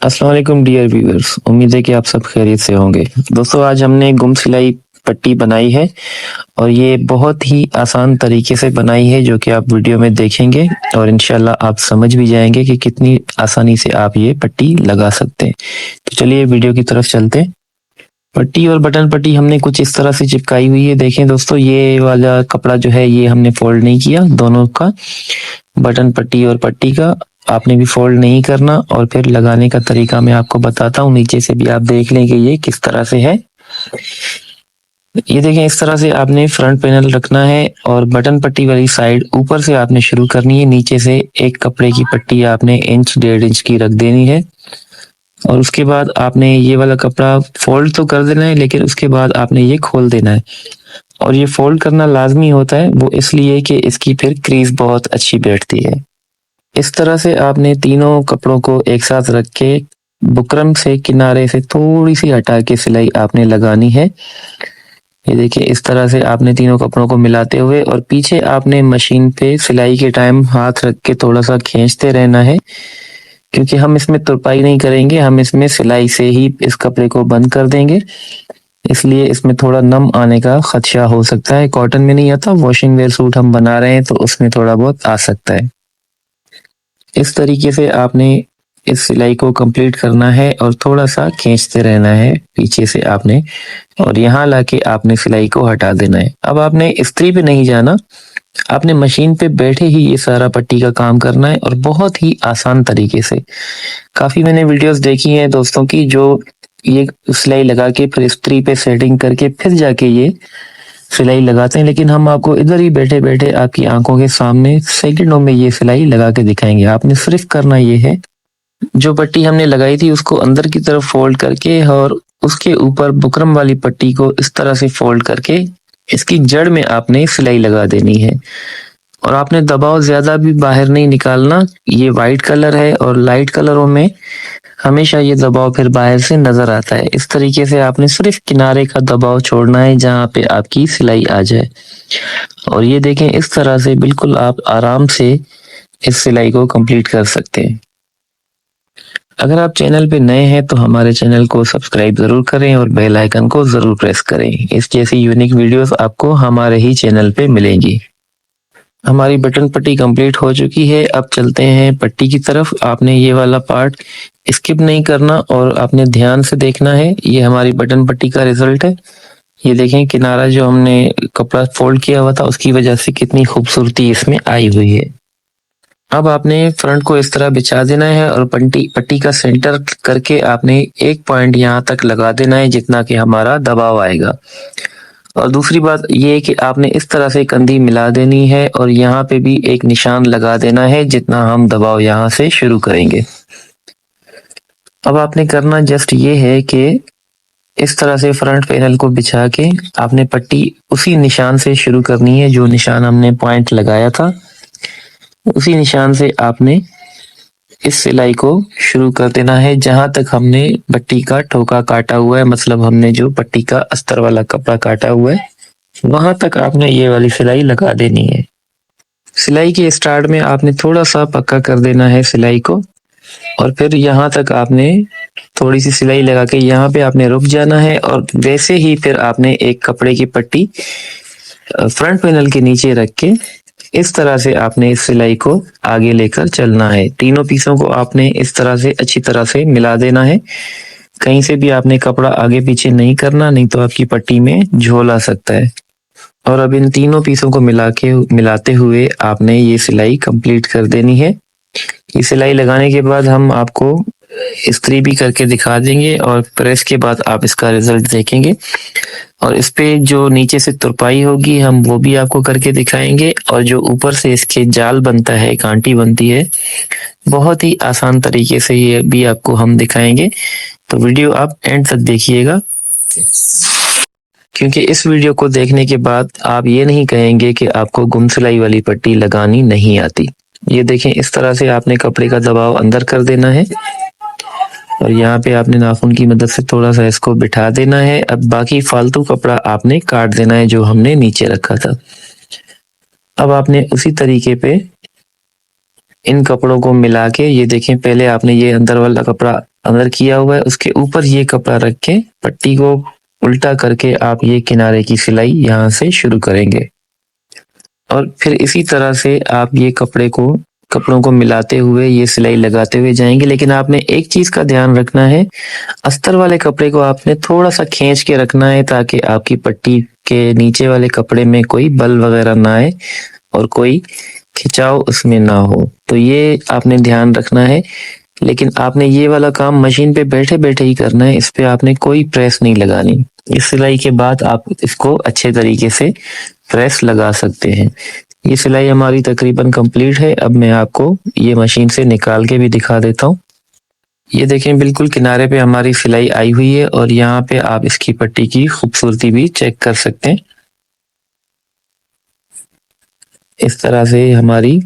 अस्सलाम वालेकुम dear viewers, उम्मीद है कि आप सब खैरियत से होंगे। दोस्तों आज हमने गुम सिलाई पट्टी बनाई है और ये बहुत ही आसान तरीके से बनाई है जो कि आप वीडियो में देखेंगे और इंशाल्लाह आप समझ भी जाएंगे कि कितनी आसानी से आप ये पट्टी लगा सकते हैं। तो चलिए वीडियो की तरफ चलते हैं। पट्टी और बटन पट्टी हमने कुछ इस तरह से चिपकाई हुई है। देखें दोस्तों, ये वाला कपड़ा जो है ये हमने फोल्ड नहीं किया, दोनों का बटन पट्टी और पट्टी का आपने भी फोल्ड नहीं करना। और फिर लगाने का तरीका मैं आपको बताता हूँ, नीचे से भी आप देख लें कि ये किस तरह से है। ये देखें, इस तरह से आपने फ्रंट पैनल रखना है और बटन पट्टी वाली साइड ऊपर से आपने शुरू करनी है। नीचे से एक कपड़े की पट्टी आपने इंच 1.5 इंच की रख देनी है और उसके बाद आपने ये वाला कपड़ा फोल्ड तो कर देना है, लेकिन उसके बाद आपने ये खोल देना है। और ये फोल्ड करना लाजमी होता है, वो इसलिए कि इसकी फिर क्रीज बहुत अच्छी बैठती है। इस तरह से आपने तीनों कपड़ों को एक साथ रख के बुकरम से किनारे से थोड़ी सी हटा के सिलाई आपने लगानी है। ये देखिए, इस तरह से आपने तीनों कपड़ों को मिलाते हुए और पीछे आपने मशीन पे सिलाई के टाइम हाथ रख के थोड़ा सा खींचते रहना है, क्योंकि हम इसमें तुरपाई नहीं करेंगे, हम इसमें सिलाई से ही इस कपड़े को बंद कर देंगे। इसलिए इसमें थोड़ा नम आने का खदशा हो सकता है। कॉटन में नहीं आता, वॉशिंग वेयर सूट हम बना रहे हैं तो उसमें थोड़ा बहुत आ सकता है। इस तरीके से आपने इस सिलाई को कंप्लीट करना है और थोड़ा सा खींचते रहना है पीछे से आपने, और यहाँ लाके आपने सिलाई को हटा देना है। अब आपने इस्त्री पे नहीं जाना, आपने मशीन पे बैठे ही ये सारा पट्टी का काम करना है और बहुत ही आसान तरीके से। काफी मैंने वीडियोस देखी हैं दोस्तों की जो ये सिलाई लगा के फिर इस्त्री पे सेटिंग करके फिर जाके ये सिलाई लगाते हैं, लेकिन हम आपको इधर ही बैठे बैठे आपकी आंखों के सामने सेकंडों में ये सिलाई लगा के दिखाएंगे। आपने सिर्फ करना ये है, जो पट्टी हमने लगाई थी उसको अंदर की तरफ फोल्ड करके और उसके ऊपर बुकरम वाली पट्टी को इस तरह से फोल्ड करके इसकी जड़ में आपने सिलाई लगा देनी है। और आपने दबाव ज्यादा भी बाहर नहीं निकालना। ये वाइट कलर है और लाइट कलरों में हमेशा ये दबाव फिर बाहर से नजर आता है। इस तरीके से आपने सिर्फ किनारे का दबाव छोड़ना है जहां पे आपकी सिलाई आ जाए। और ये देखें, इस तरह से बिल्कुल आप आराम से इस सिलाई को कंप्लीट कर सकते हैं। अगर आप चैनल पे नए हैं तो हमारे चैनल को सब्सक्राइब जरूर करें और बेल आइकन को जरूर प्रेस करें। इस जैसी यूनिक वीडियोस आपको हमारे ही चैनल पे मिलेंगी। हमारी बटन पट्टी कंप्लीट हो चुकी है। अब चलते हैं पट्टी की तरफ। आपने ये वाला पार्ट स्किप नहीं करना और आपने ध्यान से देखना है। ये हमारी बटन पट्टी का रिजल्ट है। ये देखें, किनारा जो हमने कपड़ा फोल्ड किया हुआ था उसकी वजह से कितनी खूबसूरती इसमें आई हुई है। अब आपने फ्रंट को इस तरह बिछा देना है और पट्टी पट्टी का सेंटर करके आपने एक पॉइंट यहाँ तक लगा देना है जितना कि हमारा दबाव आएगा। और दूसरी बात ये है कि आपने इस तरह से कंधी मिला देनी है और यहाँ पे भी एक निशान लगा देना है जितना हम दबाव यहाँ से शुरू करेंगे। अब आपने करना जस्ट ये है कि इस तरह से फ्रंट पैनल को बिछा के आपने पट्टी उसी निशान से शुरू करनी है, जो निशान हमने पॉइंट लगाया था उसी निशान से आपने इस सिलाई को शुरू कर देना है जहां तक हमने पट्टी का ठोका काटा हुआ है, मतलब हमने जो पट्टी का अस्तर वाला कपड़ा काटा हुआ है वहां तक आपने ये वाली सिलाई लगा देनी है। सिलाई के स्टार्ट में आपने थोड़ा सा पक्का कर देना है सिलाई को और फिर यहाँ तक आपने थोड़ी सी सिलाई लगा के यहाँ पे आपने रुक जाना है। और वैसे ही फिर आपने एक कपड़े की पट्टी फ्रंट पैनल के नीचे रख के इस तरह से आपने इस सिलाई को आगे लेकर चलना है। तीनों पीसों को आपने इस तरह से अच्छी तरह से मिला देना है। कहीं से भी आपने कपड़ा आगे पीछे नहीं करना, नहीं तो आपकी पट्टी में झोल आ सकता है। और अब इन तीनों पीसों को मिलाते हुए आपने ये सिलाई कंप्लीट कर देनी है। ये सिलाई लगाने के बाद हम आपको इस्त्री भी करके दिखा देंगे और प्रेस के बाद आप इसका रिजल्ट देखेंगे। और इस पे जो नीचे से तुरपाई होगी हम वो भी आपको करके दिखाएंगे, और जो ऊपर से इसके जाल बनता है, कांटी बनती है, बहुत ही आसान तरीके से ये भी आपको हम दिखाएंगे। तो वीडियो आप एंड तक देखिएगा, क्योंकि इस वीडियो को देखने के बाद आप ये नहीं कहेंगे कि आपको गुम सिलाई वाली पट्टी लगानी नहीं आती। ये देखें, इस तरह से आपने कपड़े का दबाव अंदर कर देना है और यहाँ पे आपने नाखून की मदद से थोड़ा सा इसको बिठा देना है। अब बाकी फालतू कपड़ा आपने काट देना है जो हमने नीचे रखा था। अब आपने उसी तरीके पे इन कपड़ों को मिला के, ये देखें, पहले आपने ये अंदर वाला कपड़ा अंदर किया हुआ है, उसके ऊपर ये कपड़ा रख के पट्टी को उल्टा करके आप ये किनारे की सिलाई यहाँ से शुरू करेंगे और फिर इसी तरह से आप ये कपड़ों को मिलाते हुए ये सिलाई लगाते हुए जाएंगे। लेकिन आपने एक चीज का ध्यान रखना है, अस्तर वाले कपड़े को आपने थोड़ा सा खींच के रखना है ताकि आपकी पट्टी के नीचे वाले कपड़े में कोई बल वगैरह ना आए और कोई खिंचाव उसमें ना हो। तो ये आपने ध्यान रखना है। लेकिन आपने ये वाला काम मशीन पे बैठे बैठे ही करना है, इस पे आपने कोई प्रेस नहीं लगानी। इस सिलाई के बाद आप इसको अच्छे तरीके से प्रेस लगा सकते हैं। ये सिलाई हमारी तकरीबन कंप्लीट है। अब मैं आपको ये मशीन से निकाल के भी दिखा देता हूँ। ये देखें, बिल्कुल किनारे पे हमारी सिलाई आई हुई है और यहाँ पे आप इसकी पट्टी की खूबसूरती भी चेक कर सकते हैं। इस तरह से हमारी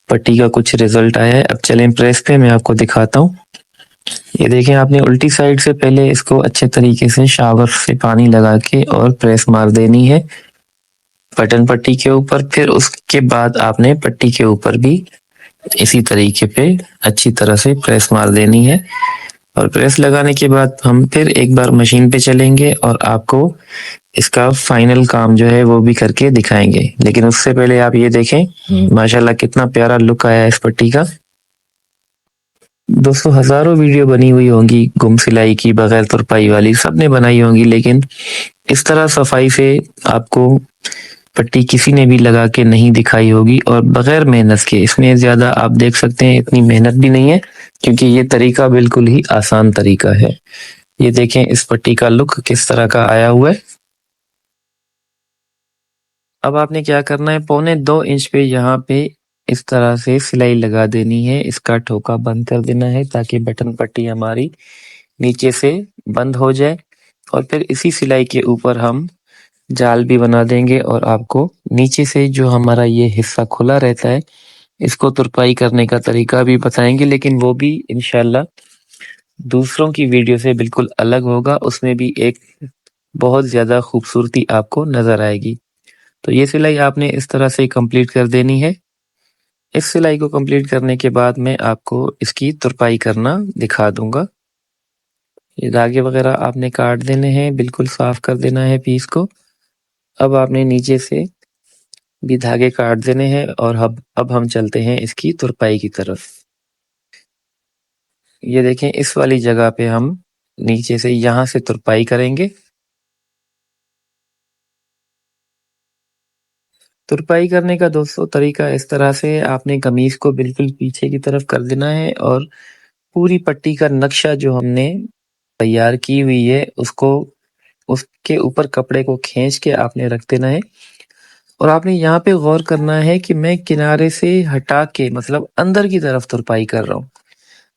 पट्टी का कुछ रिजल्ट आया है। अब चलें प्रेस पे, मैं आपको दिखाता हूँ। ये देखें, आपने उल्टी साइड से पहले इसको अच्छे तरीके से शावर से पानी लगा के और प्रेस मार देनी है बटन पट्टी के ऊपर। फिर उसके बाद आपने पट्टी के ऊपर भी इसी तरीके पे अच्छी तरह से प्रेस मार देनी है और प्रेस लगाने के बाद हम फिर एक बार मशीन पे चलेंगे और आपको इसका फाइनल काम जो है वो भी करके दिखाएंगे। लेकिन उससे पहले आप ये देखें, माशाल्लाह कितना प्यारा लुक आया है इस पट्टी का। दोस्तों, हजारों वीडियो बनी हुई होंगी गुम सिलाई की, बगैर तुरपाई वाली, सबने बनाई होंगी, लेकिन इस तरह सफाई से आपको पट्टी किसी ने भी लगा के नहीं दिखाई होगी और बगैर मेहनत के। इसमें ज्यादा आप देख सकते हैं इतनी मेहनत भी नहीं है क्योंकि ये तरीका बिल्कुल ही आसान तरीका है। ये देखें इस पट्टी का लुक किस तरह का आया हुआ है। अब आपने क्या करना है, 1.25 इंच पे यहाँ पे इस तरह से सिलाई लगा देनी है। इसका ठोका बंद कर देना है ताकि बटन पट्टी हमारी नीचे से बंद हो जाए और फिर इसी सिलाई के ऊपर हम जाल भी बना देंगे और आपको नीचे से जो हमारा ये हिस्सा खुला रहता है इसको तुरपाई करने का तरीका भी बताएंगे, लेकिन वो भी इंशाल्लाह दूसरों की वीडियो से बिल्कुल अलग होगा। उसमें भी एक बहुत ज्यादा खूबसूरती आपको नजर आएगी। तो ये सिलाई आपने इस तरह से कंप्लीट कर देनी है। इस सिलाई को कंप्लीट करने के बाद मैं आपको इसकी तुरपाई करना दिखा दूंगा। ये धागे वगैरह आपने काट देने हैं, बिल्कुल साफ कर देना है पीस को। अब आपने नीचे से भी धागे काट देने हैं और अब हम चलते हैं इसकी तुरपाई की तरफ। ये देखें, इस वाली जगह पे हम नीचे से यहाँ से तुरपाई करेंगे। तुरपाई करने का दोस्तों तरीका इस तरह से, आपने कमीज को बिल्कुल पीछे की तरफ कर देना है और पूरी पट्टी का नक्शा जो हमने तैयार की हुई है उसको उसके ऊपर कपड़े को खींच के आपने रख देना है। और आपने यहाँ पे गौर करना है कि मैं किनारे से हटा के मतलब अंदर की तरफ तुरपाई कर रहा हूँ।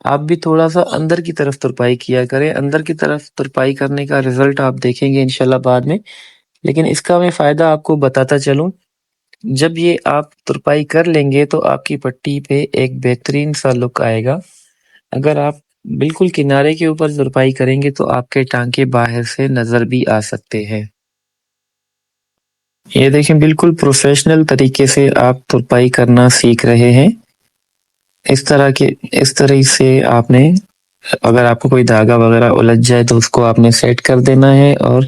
आप भी थोड़ा सा अंदर की तरफ तुरपाई किया करें। अंदर की तरफ तुरपाई करने का रिजल्ट आप देखेंगे इंशाल्लाह बाद में। लेकिन इसका मैं फायदा आपको बताता चलूं, जब ये आप तुरपाई कर लेंगे तो आपकी पट्टी पे एक बेहतरीन सा लुक आएगा। अगर आप बिल्कुल किनारे के ऊपर तुरपाई करेंगे तो आपके टांके बाहर से नजर भी आ सकते हैं। ये देखें, बिल्कुल प्रोफेशनल तरीके से आप तुरपाई करना सीख रहे हैं। इस तरह से आपने, अगर आपको कोई धागा वगैरह उलझ जाए तो उसको आपने सेट कर देना है और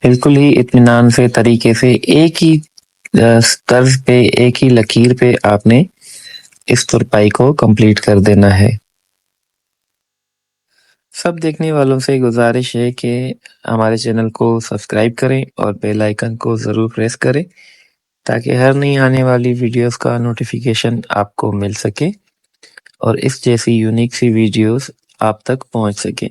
बिल्कुल ही इत्मीनान से तरीके से एक ही तर्ज पे, एक ही लकीर पे आपने इस तुरपाई को कंप्लीट कर देना है। सब देखने वालों से गुजारिश है कि हमारे चैनल को सब्सक्राइब करें और बेल आइकन को ज़रूर प्रेस करें ताकि हर नई आने वाली वीडियोस का नोटिफिकेशन आपको मिल सके और इस जैसी यूनिक सी वीडियोस आप तक पहुंच सके।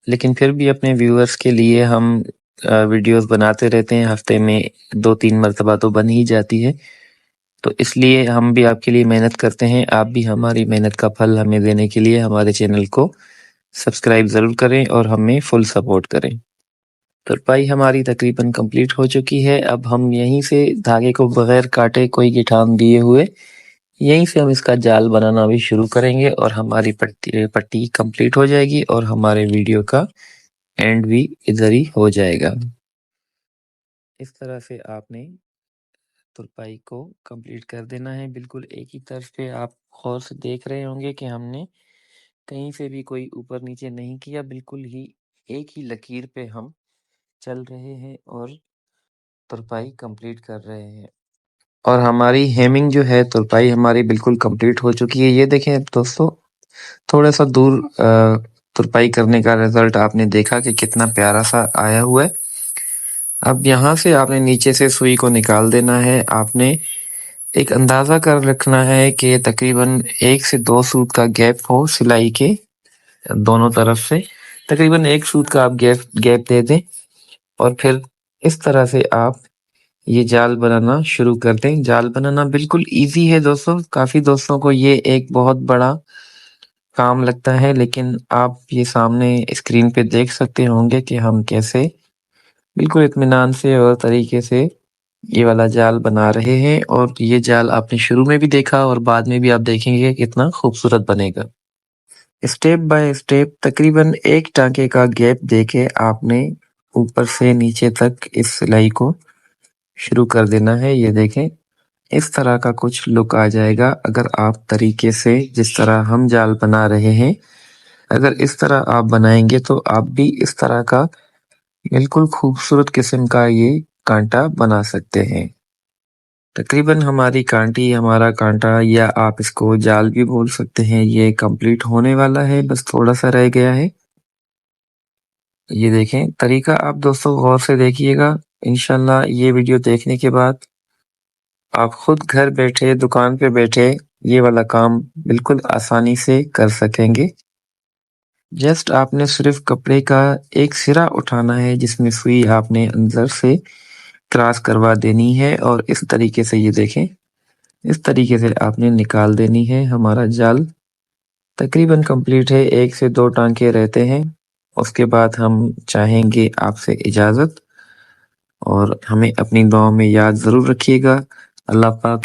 लेकिन फिर भी अपने व्यूअर्स के लिए हम वीडियोस बनाते रहते हैं, हफ्ते में 2-3 मर्तबा तो बन ही जाती है। तो इसलिए हम भी आपके लिए मेहनत करते हैं। आप भी हमारी मेहनत का फल हमें देने के लिए हमारे चैनल को सब्सक्राइब ज़रूर करें और हमें फुल सपोर्ट करें। तुरपाई हमारी तकरीबन कंप्लीट हो चुकी है। अब हम यहीं से धागे को बगैर काटे, कोई गिठान दिए हुए, यहीं से हम इसका जाल बनाना भी शुरू करेंगे और हमारी पट्टी कंप्लीट हो जाएगी और हमारे वीडियो का एंड भी इधर ही हो जाएगा। इस तरह से आपने तुरपाई को कंप्लीट कर देना है। बिल्कुल एक ही तरफ पे आप गौर से देख रहे होंगे कि हमने कहीं से भी कोई ऊपर नीचे नहीं किया, बिल्कुल ही एक ही लकीर पे हम चल रहे हैं और तुरपाई कंप्लीट कर रहे हैं। और हमारी हेमिंग जो है, तुरपाई हमारी बिल्कुल कंप्लीट हो चुकी है। ये देखें दोस्तों, थोड़ा-सा दूर तुरपाई करने का रिज़ल्ट आपने देखा कि कितना प्यारा-सा आया हुआ है। अब यहाँ से आपने नीचे से सुई को निकाल देना है। आपने एक अंदाज़ा कर रखना है कि तकरीबन 1 से 2 सूत का गैप हो सिलाई के दोनों तरफ से। तकरीबन 1 सूत का आप गैप दे दें और फिर इस तरह से आप ये जाल बनाना शुरू कर दें। जाल बनाना बिल्कुल ईज़ी है दोस्तों, काफ़ी दोस्तों को ये एक बहुत बड़ा काम लगता है, लेकिन आप ये सामने स्क्रीन पे देख सकते होंगे कि हम कैसे बिल्कुल इत्मीनान से और तरीके से ये वाला जाल बना रहे हैं। और ये जाल आपने शुरू में भी देखा और बाद में भी आप देखेंगे कितना खूबसूरत बनेगा। स्टेप बाय स्टेप तकरीबन 1 टाँके का गैप देके आपने ऊपर से नीचे तक इस सिलाई को शुरू कर देना है। ये देखें, इस तरह का कुछ लुक आ जाएगा अगर आप तरीके से जिस तरह हम जाल बना रहे हैं, अगर इस तरह आप बनाएँगे तो आप भी इस तरह का बिल्कुल खूबसूरत किस्म का ये काँटा बना सकते हैं। तकरीबन हमारा काँटा या आप इसको जाल भी बोल सकते हैं, ये कंप्लीट होने वाला है, बस थोड़ा-सा रह गया है। ये देखें, तरीका आप दोस्तों गौर से देखिएगा। इंशाल्लाह ये वीडियो देखने के बाद आप खुद घर बैठे, दुकान पे बैठे ये वाला काम बिल्कुल आसानी से कर सकेंगे। जस्ट आपने सिर्फ़ कपड़े का एक सिरा उठाना है जिसमें सुई आपने अंदर से क्रॉस करवा देनी है और इस तरीके से ये देखें, इस तरीके से आपने निकाल देनी है। हमारा जाल तकरीबन कंप्लीट है, 1 से 2 टाँके रहते हैं। उसके बाद हम चाहेंगे आपसे इजाज़त और हमें अपनी दुआओं में याद ज़रूर रखिएगा। अल्लाह पाक